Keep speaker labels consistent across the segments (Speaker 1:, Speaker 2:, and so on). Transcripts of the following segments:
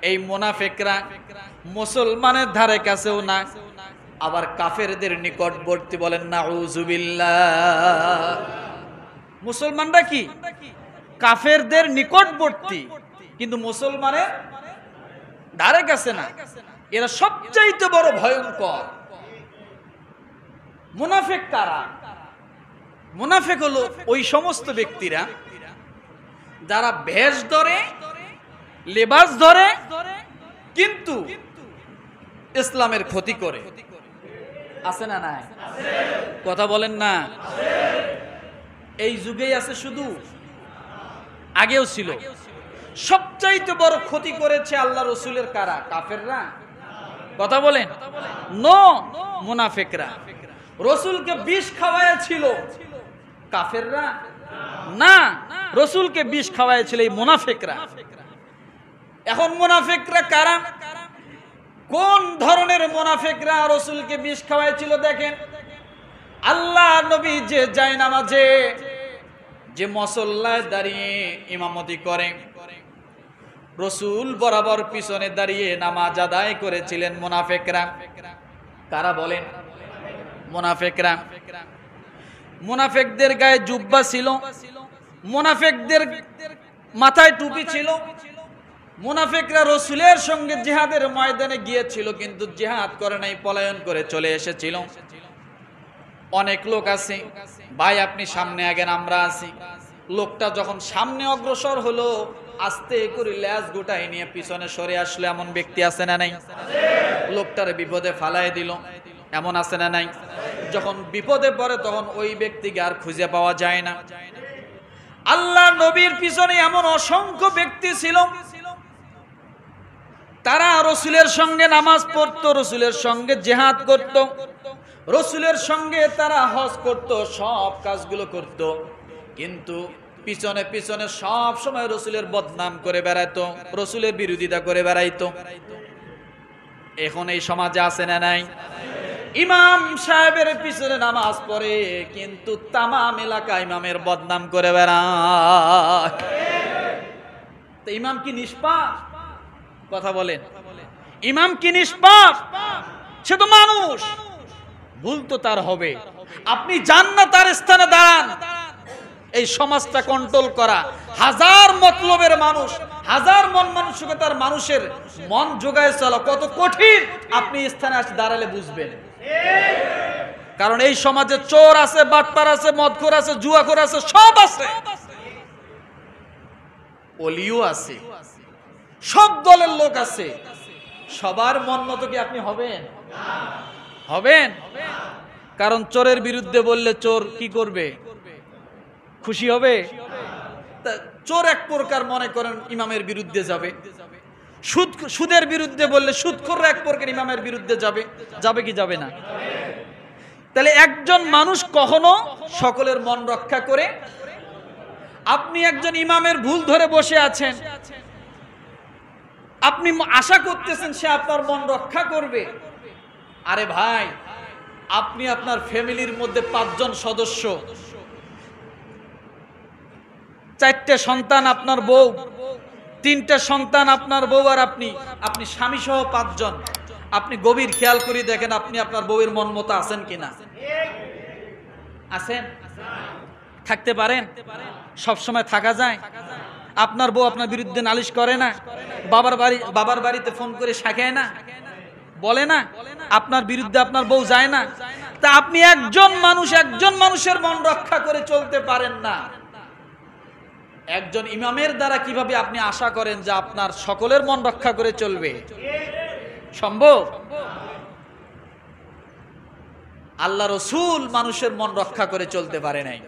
Speaker 1: এই মুনাফিকরা মুসলমানের ধারে কাছেও না, আবার কাফেরদের নিকটবর্তী। বলেন নাউযুবিল্লাহ। মুসলমানরা কি কাফেরদের নিকটবর্তী, কিন্তু মুসলমানের ধারে কাছে না। এরা সবচাইতে বড় ভয়ঙ্কর। মুনাফিক কারা? মুনাফিক হলো ওই সমস্ত ব্যক্তিরা যারা ভেষ ধরে, লেবাস ধরে, কিন্তু ইসলামের ক্ষতি করে। আছে না নাই? কথা বলেন না। এই যুগেই আছে শুধু, আগেও ছিল। সবচাইতে বড় ক্ষতি করেছে আল্লাহ রসুলের কারা? কাফেররা। কথা বলেন। নো, মুনাফিকরা। রসুলকে বিষ খাওয়াইছিল কাফেররা না, রসুলকে বিষ খাওয়াইছিল এই মুনাফিকরা। এখন মুনাফিকরা কারা? কোন ধরনের মুনাফিকরা রসুলকে বিষ খাওয়াইছিল? দেখেন, আল্লাহ নবী যে যায় নামাজে, যে মুসল্লায় দাঁড়িয়ে ইমামতি করে, রসুল বরাবর পিছনে দাঁড়িয়ে নামাজ আদায় করেছিলেন মুনাফিকরা। কারা বলেন? মুনাফিকরা। মুনাফিকদের গায়ে জুব্বা ছিল, মুনাফিকদের মাথায় টুপি ছিল। মুনাফিকরা রসুলের সঙ্গে জিহাদের ময়দানে গিয়েছিল, কিন্তু জিহাদ করে নাই, পলায়ন করে চলে এসেছিল। অনেক লোক আছে, ভাই আপনি সামনে আগেন, আমরা আছি। লোকটা যখন সামনে অগ্রসর হলো, আস্তে করে ল্যাজ গোটাই নিয়ে পিছনে সরে আসলো। এমন ব্যক্তি আছে না নাই? লোকটার বিপদে ফালাই দিল, এমন আছে না নাই? যখন বিপদে পড়ে তখন ওই ব্যক্তিকে আর খুঁজে পাওয়া যায় না। আল্লাহ নবীর পিছনে এমন অসংখ্য ব্যক্তি ছিল, তারা রসুলের সঙ্গে নামাজ পড়তো, রসুলের সঙ্গে জিহাদ করত, রসুলের সঙ্গে তারা হজ করত, সব কাজগুলো করত, কিন্তু পিছনে পিছনে সব সময় রসুলের বদনাম করে বেড়াইতো, রসুলের বিরোধিতা করে বেড়াইতো। এখন এই সমাজে আছে না নাই? ইমাম সাহেবের পিছনে নামাজ পড়ে, কিন্তু তামাম এলাকা ইমামের বদনাম করে বেড়ায়। তো ইমাম কি নিষ্পাপ? কথা বলেন। ইমাম কি নিষ্পাপ? সে তো মানুষ, ভুল তো তার হবে। আপনি যান না তার স্থানে দাঁড়ান। এই সমাজটা কন্ট্রোল করা, হাজার মতলবের মানুষ, হাজার মন মানসিকতার মানুষের মন জোগায় চলা কত কঠিন, আপনি স্থানে আসে দাঁড়ালে বুঝবেন। কারণ এই সমাজে চোর আছে, বাটপার আছে, মদখোর আছে, জুয়াখোর আছে, সব আছে, ওলিও আছে, সব দলের লোক আছে। সবার মন মতো কি আপনি হবেন? হবেন? কারণ চোরের বিরুদ্ধে বললে চোর কি করবে? খুশি হবে? চোর এক প্রকার মনে করেন ইমামের বিরুদ্ধে যাবে। সুদের বিরুদ্ধে বললে সুদখোররা এক প্রকার ইমামের বিরুদ্ধে যাবে। যাবে কি যাবে না? তাহলে একজন মানুষ কখনো সকলের মন রক্ষা করে? আপনি একজন ইমামের ভুল ধরে বসে আছেন, আপনি আশা করতেছেন সে আপনার মন রক্ষা করবে। আরে ভাই, আপনি আপনার ফ্যামিলির মধ্যে 5 জন সদস্য, 4টে সন্তান আপনার বউ, 3টে সন্তান আপনার বউ, আর আপনি স্বামী সহ 5 জন। আপনি গভীর খেয়াল করে দেখেন আপনি আপনার বউয়ের মন মতো আছেন কিনা? আছেন? থাকতে পারেন? সব সময় থাকা যায়? আপনার বউ আপনার বিরুদ্ধে নালিশ করে না? বাবার বাড়িতে ফোন করে শাখায় না? বলে না? আপনার বিরুদ্ধে আপনার বউ যায় না? তা আপনি একজন মানুষের মন রক্ষা করে চলতে পারেন না, একজন ইমামের দ্বারা কিভাবে আপনি আশা করেন যে আপনার সকলের মন রক্ষা করে চলবে? সম্ভব? আল্লাহ রসুল মানুষের মন রক্ষা করে চলতে পারে নাই,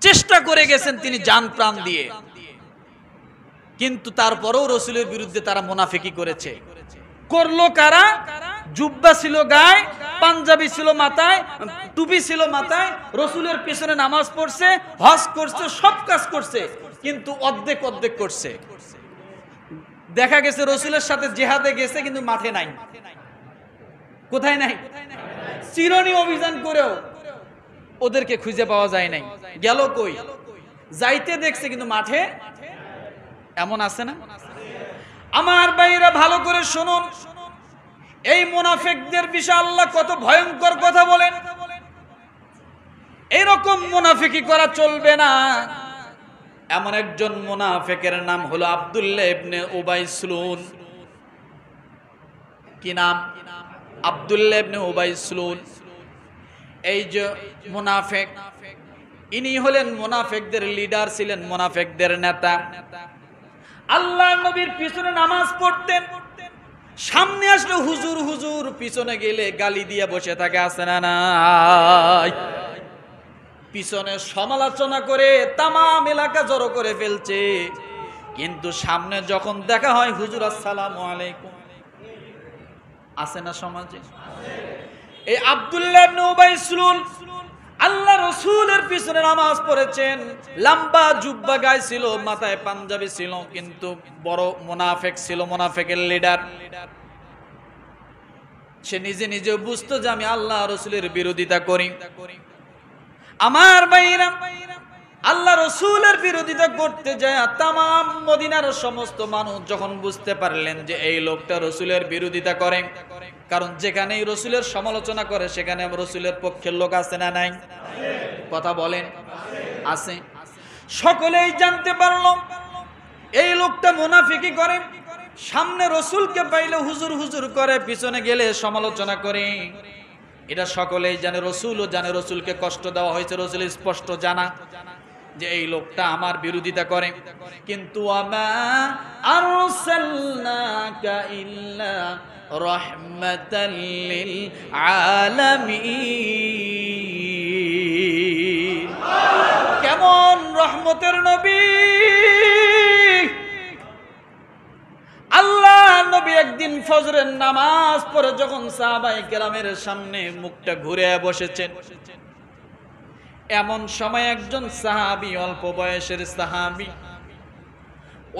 Speaker 1: চেষ্টা করে গেছেন তিনি জান প্রাণ দিয়ে, কিন্তু তারপরেও রসুলের বিরুদ্ধে তারা মুনাফিকি করেছে। করলো কারা? জুব্বা ছিল গায়ে, পাঞ্জাবি ছিল মাথায়, টুপি ছিল মাথায়, রসুলের পেছনে নামাজ পড়ছে, হজ করছে, সব কাজ করছে, কিন্তু অর্ধেক করছে। দেখা গেছে রসুলের সাথে জিহাদে গেছে, কিন্তু মাঠে নাই। কোথায় নাই? চিরনি অভিযান করেও ওদেরকে খুঁজে পাওয়া যায় নাই। গেল কই? যাইতে দেখছে, কিন্তু মাঠে। এমন আছে না? আমার ভাইরা ভালো করে শুনুন, এই মুনাফিকদের বিষয়ে আল্লাহ কত ভয়ঙ্কর কথা বলেন। এরকম মুনাফিকি করা চলবে না। এমন একজন মুনাফিকের নাম হলো আব্দুল্লাহ ইবনে উবাই সুলুল। কি নাম? আব্দুল্লাহ ইবনে উবাই সুলুল। এই যে মুনাফিক, ইনি হলেন মুনাফিকদের লিডার, ছিলেন মুনাফিকদের নেতা। আল্লাহর নবীর পিছনে নামাজ পড়তেন, সামনে আসলে হুজুর হুজুর, পিছনে গেলে গালি দিয়ে বসে থাকে, আছে না নাই? পিছনে সমালোচনা করে তামাম এলাকা জড়ো করে ফেলছে, কিন্তু সামনে যখন দেখা হয় হুজুর আসসালামু আলাইকুম, আছে না সমাজে? এই আব্দুল্লাহ ইবনে উবাই সুলুল আল্লাহ রাসূলের পিছনে নামাজ পড়েছেন, লম্বা জুব্বা গায়ে ছিল, মাথায় পাঞ্জাবি ছিল, কিন্তু বড় মুনাফিক ছিল, মুনাফিকের লিডার। সে নিজে নিজে বুঝতো যে আমি আল্লাহ রাসূলের বিরোধিতা করি। আমার ভাইরা, আল্লাহ রাসূলের বিরোধিতা করতে যায় তামাম মদিনার সমস্ত মানুষ যখন বুঝতে পারলেন যে এই লোকটা রাসূলের বিরোধিতা করে, কারণ যেখানেই রাসূলের সমালোচনা করে সেখানে রাসূলের পক্ষের লোক আছে না নাই? কথা বলেন, আছে। সকলেই জানতে পারল এই লোকটা মুনাফিকি করে, সামনে রাসূলকে পাইলে হুজুর হুজুর করে, পিছনে গেলে সমালোচনা করে। এটা সকলেই জানে, রাসূলও জানে রাসূলকে কষ্ট দেওয়া হয়েছে, রাসূল স্পষ্ট জানা যে এই লোকটা আমার বিরোধিতা করে। কিন্তু আমা আরসালনাকা ইল্লা রাহমাতাল লিল আলামিন। কেমন রহমতের নবী! আল্লাহ নবী একদিন ফজরের নামাজ পড়ে যখন সাহাবায়ে কেরামের সামনে মুখটা ঘুরে বসেছেন, এমন সময় একজন সাহাবী, অল্প বয়সের সাহাবী,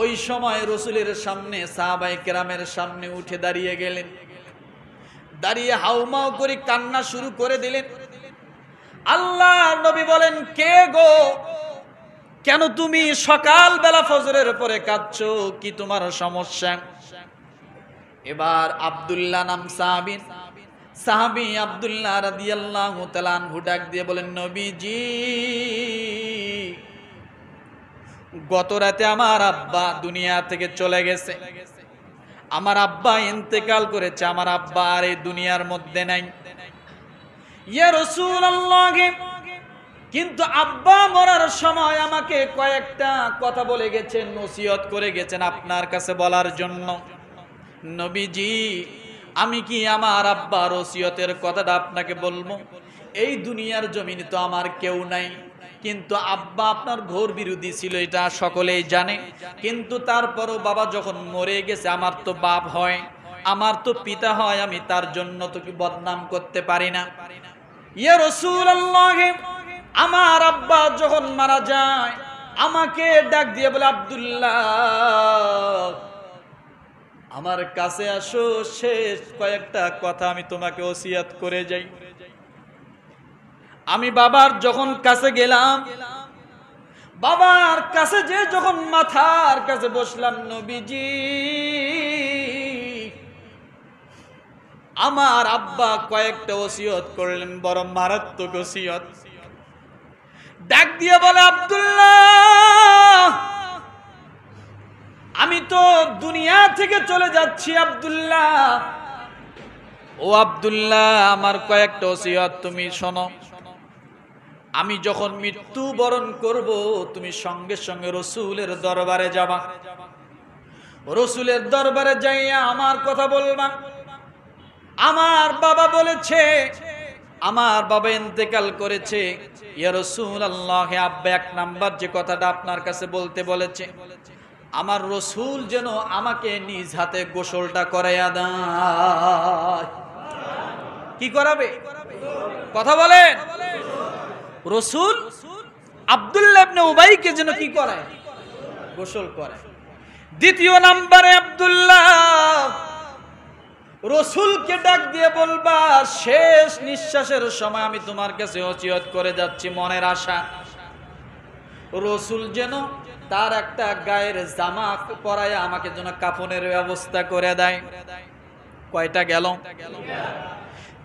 Speaker 1: ওই সময় রাসূলের সামনে সাহাবায়ে কেরামের সামনে উঠে দাঁড়িয়ে গেলেন। দাঁড়িয়ে হাউমাউ করে কান্না শুরু করে দিলেন। আল্লাহ নবী বলেন, কে গো, কেন তুমি সকালবেলা ফজরের পরে কাঁদছো, কি তোমার সমস্যা? এবার আব্দুল্লাহ নাম সাহাবী আব্দুল্লাহ রাদিয়াল্লাহু তাআলা আনহু ডাক দিয়ে বলেন, নবীজি, গত রাতে আমার আব্বা দুনিয়া থেকে চলে গেছে, আমার আব্বা ইন্তেকাল করেছে, আমার আব্বা আর এই দুনিয়ার মধ্যে নাই। ইয়া রাসূলুল্লাহ, কিন্তু আব্বা মরার সময় আমাকে কয়েকটা কথা বলে গেছেন, নসিহত করে গেছেন আপনার কাছে বলার জন্য। নবীজি, আমি কি আমার আব্বার ওসিয়তের কথাটা আপনাকে বলবো? এই দুনিয়ার জমিনে তো আমার কেউ নাই, কিন্তু আব্বা আপনার ঘোর বিরোধী ছিল, এটা সকলেই জানে। কিন্তু তারপরও বাবা যখন মরে গেছে, আমার তো বাপ হয়, আমার তো পিতা হয়, আমি তার জন্য তো কি বদনাম করতে পারি না। ইয়া রাসূলুল্লাহ, আমার আব্বা যখন মারা যায় আমাকে ডাক দিয়ে বলে, আব্দুল্লাহ আমার কাছে আসো, শেষ কয়েকটা কথা আমি তোমাকে ওসিয়ত করে যাই। আমি বাবার যখন কাছে গেলাম, বাবার কাছে যে যখন মাথার কাছে বসলাম, নবীজি, আমার আব্বা কয়েকটা ওসিয়ত করলেন, বড় মারাত্মক ওসিয়ত। ডাক দিয়ে বলে, আব্দুল্লাহ আমি তো দুনিয়া থেকে চলে যাচ্ছি, আব্দুল্লাহ ও আব্দুল্লাহ, আমার কয়েকটা ওসিয়ত তুমি শোনো। আমি যখন মৃত্যুবরণ করব, তুমি সঙ্গে সঙ্গে রাসূলের দরবারে যাবা, রাসূলের দরবারে যাইয়া আমার কথা বলবা। আমার বাবা বলেছে, আমার বাবা ইন্তেকাল করেছে, ইয়া রাসূলুল্লাহ, আব্বা এক নাম্বার যে কথাটা আপনার কাছে বলতে বলেছে, আমার রাসূল যেন আমাকে নিজ হাতে গোসলটা করাইয়া দেয়। কি করাবে? কথা বলেন। রাসূল আব্দুল্লাহ ইবনে উবাইকে যেন কি করায়? গোসল করায়। দ্বিতীয় নম্বরে আব্দুল্লাহ রাসূলকে ডাক দিয়ে বলবা, শেষ নিঃশ্বাসের সময় আমি তোমার কাছে ওসিয়ত করে যাচ্ছি, মনের আশা রাসূল যেন তার একটা গায়ের জামা পরায় আমাকে যেন কাফনের ব্যবস্থা করে দেয়। কয়টা গেল?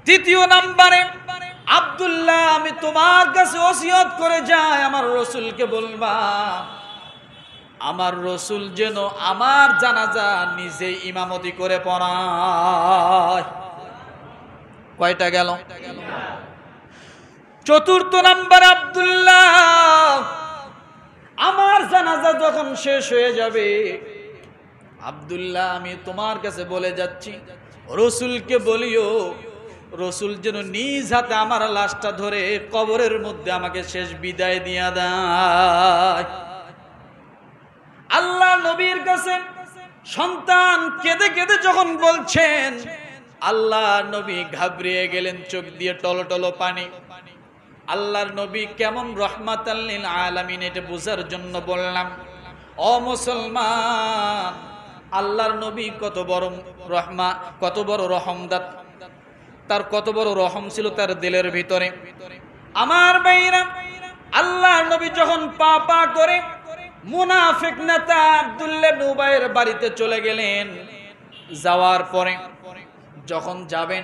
Speaker 1: তৃতীয় নাম্বারে, আব্দুল্লাহ আমি তোমার কাছে ওসিয়ত করে যাই, আমার রসুলকে বলবা আমার রসুল যেন আমার জানাজা নিজে ইমামতি করে পড়ায়। কয়টা গেল? চতুর্থ নাম্বার, আব্দুল্লাহ আমার জানাজা যখন শেষ হয়ে যাবে, আব্দুল্লাহ আমি তোমার কাছে বলে যাচ্ছি, রসুলকে বলিও রসুল যেন নিজ হাতে আমার লাশটা ধরে কবরের মধ্যে আমাকে শেষ বিদায় দিয়া দেয়। আল্লাহ নবীর কাছে সন্তান কেঁদে কেঁদে যখন বলছেন, আল্লাহ নবী ঘাবড়িয়ে গেলেন, চোখ দিয়ে টলটলো পানি। আল্লাহর নবী কেমন রহমাতাল লিল আলামিন এটা বোঝার জন্য বললাম, ও মুসলমান, আল্লাহর নবী কত বড় রহমা, কত বড় রহমদাত, তার কত বড় রহম ছিল তার দিলের ভিতরে। আমার ভাইরা, আল্লাহর নবী যখন পা পা করে মুনাফিক নেতা আব্দুল্লাহ ইবনে উবাইয়ের বাড়িতে চলে গেলেন, যাওয়ার পরে যখন যাবেন,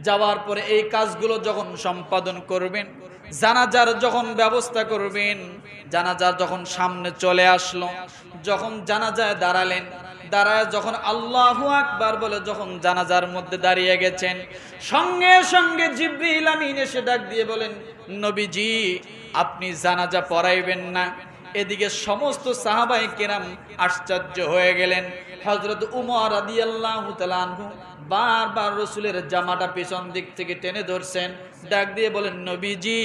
Speaker 1: যাওয়ার পরে এই কাজগুলো যখন সম্পাদন করবেন, জানাজার যখন ব্যবস্থা করবেন, জানাজার যখন সামনে চলে আসলো, যখন জানাজায় দাঁড়ালেন, দাঁড়ায় যখন আল্লাহু আকবার বলে যখন জানাজার মধ্যে দাঁড়িয়ে গেছেন, সঙ্গে সঙ্গে জিবরিল আমিন এসে ডাক দিয়ে বলেন, নবীজি আপনি জানাজা পড়াইবেন না। এদিকে সমস্ত সাহাবায়ে কেরাম আশ্চর্য হয়ে গেলেন। হযরত উমর রাদিয়াল্লাহু তাআলা আনহু বারবার রাসূলের জামাটা পেছন দিক থেকে টেনে ধরছেন, ডাক দিয়ে বলেন, নবীজি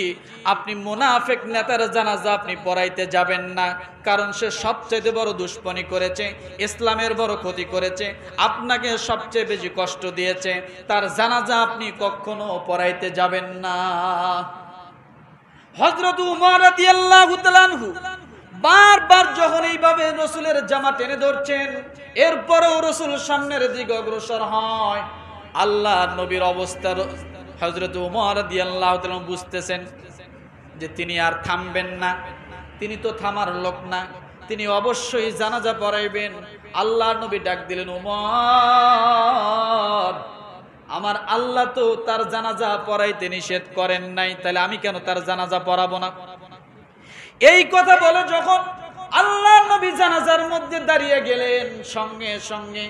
Speaker 1: আপনি মুনাফিক নেতার জানাজা আপনি পড়াইতে যাবেন না, কারণ সে সবচেয়ে বড় দুশমনী করেছে, ইসলামের বড় ক্ষতি করেছে, আপনাকে সবচেয়ে বেশি কষ্ট দিয়েছে, তার জানাজা আপনি কখনো পড়াইতে যাবেন না। হযরত উমর রাদিয়াল্লাহু তাআলা আনহু বারবার যখন এইভাবে রসুলের জামা টেনে ধরছেন, এরপরেও রসুল সামনের দিকে অগ্রসর হয়। আল্লাহ নবীর অবস্থা হযরত উমর রাদিয়াল্লাহু তাআলা বুঝতেছেন যে তিনি আর থামবেন না, তিনি তো থামার লোক না, তিনি অবশ্যই জানাজা পড়াইবেন। আল্লাহ নবী ডাক দিলেন, উমর আমার আল্লাহ তো তার জানাজা পড়াইতে নিষেধ করেন নাই, তাহলে আমি কেন তার জানাজা পড়াবো না? এই কথা বলে যখন আল্লাহ নবী জানাজার মধ্যে দাঁড়িয়ে গেলেন, সঙ্গে সঙ্গে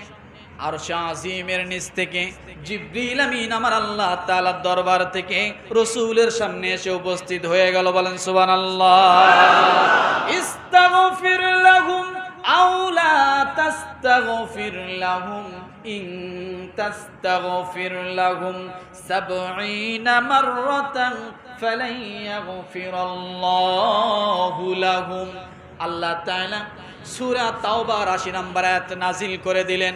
Speaker 1: আরশে আজিমের নিচ থেকে জিবরিল আমিন আমার আল্লাহ তাআলার দরবার থেকে রাসূলের সামনে এসে উপস্থিত হয়ে গেল। বলেন সুবহানাল্লাহ। ইস্তাগফির লাহুম আও লা তাস্তাগফির লাহুম ইন তাস্তাগফির লাহুম ৭০ মাররাতান ফালান ইয়াগফিরাল্লাহু লাহুম। আল্লাহ তাআলা সূরা তাওবার ৮০ নম্বর আয়াত নাজিল করে দিলেন।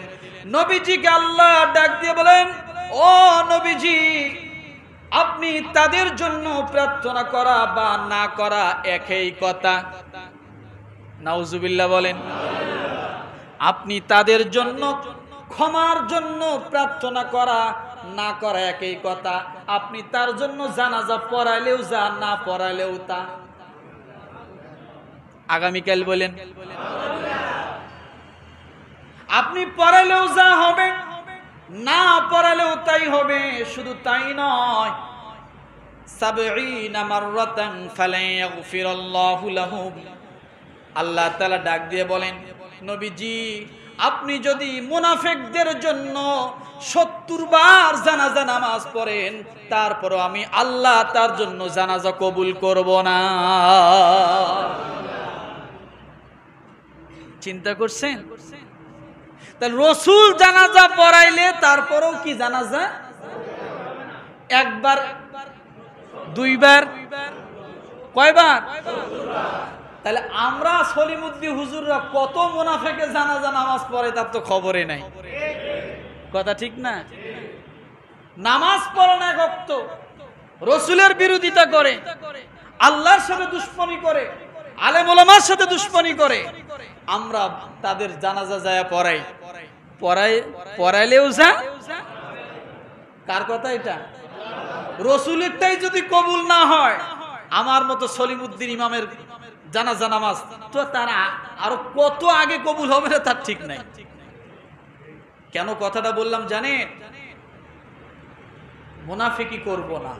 Speaker 1: নবীজিকে আল্লাহ ডাক দিয়ে বলেন, ও নবীজি আপনি তাদের জন্য প্রার্থনা করা বা না করা একই কথা। নাউজুবিল্লাহ বলেন। আপনি তাদের জন্য ক্ষমার জন্য প্রার্থনা করা না করা একই কথা। আপনি তার জন্য জানাজা পড়াইলেও যা, না পড়াইলেও তা। আগামীকাল বলেন, আপনি পড়াইলেও যা হবে, না পড়াইলেও তাই হবে। শুধু তাই নয়, ৭০ মাররাতান ফালান ইয়াগফিরাল্লাহু লাহুম। আল্লাহ তাআলা ডাক দিয়ে বলেন, নবীজি আপনি যদি মুনাফিকদের জন্য ৭০ বার জানাজা নামাজ পড়েন, তারপরও আমি আল্লাহ তার জন্য জানাজা কবুল করব না। চিন্তা করছেন? তাহলে রসুল জানাজা পড়াইলে তারপরেও কি জানাজা? একবার, দুইবার, কয়বার? তাহলে আমরা সলিমুদ্দিন হুজুররা কত মুনাফিকের জানাজা নামাজ পড়ে তার তো খবরই নাই। কথা ঠিক না? নামাজ পড়ে না, ভক্ত রসুলের বিরোধিতা করে, আল্লাহর সাথে দুশমনী করে, আলেম ওলামার সাথে দুশমনী করে, আমরা তাদের জানাজা যায় পড়াইলেও যা। কার কথা এটা? রসুলেরটাই যদি কবুল না হয়, আমার মতো সলিমুদ্দিন ইমামের জানাজা নামাজ, তো তারা আরো কত আগে কবুল হবে না তার ঠিক নাই। কেন কথাটা বললাম জানেন? মুনাফিকি করব না,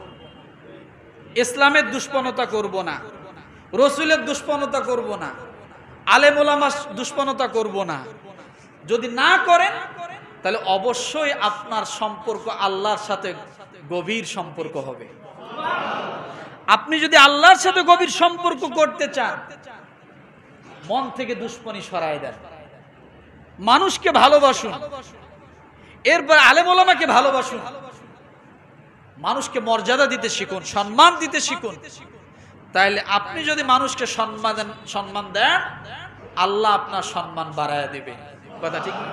Speaker 1: ইসলামের দুষ্পনতা করব না, রসুলের দুষ্পনতা করব না, আলেম ওলামার দুষ্পনতা করব না। যদি না করেন তাহলে অবশ্যই আপনার সম্পর্ক আল্লাহর সাথে গভীর সম্পর্ক হবে। আপনি যদি আল্লাহর সাথে গভীর সম্পর্ক করতে চান, মন থেকে দুশ্মনী সরায় দেন, মানুষকে ভালোবাসুন, এরপর আলেম ওলামাকে ভালোবাসুন, মানুষকে মর্যাদা দিতে শিখুন, সম্মান দিতে শিখুন। তাইলে আপনি যদি মানুষকে সম্মান দেন, আল্লাহ আপনার সম্মান বাড়ায় দিবে। কথা ঠিক না?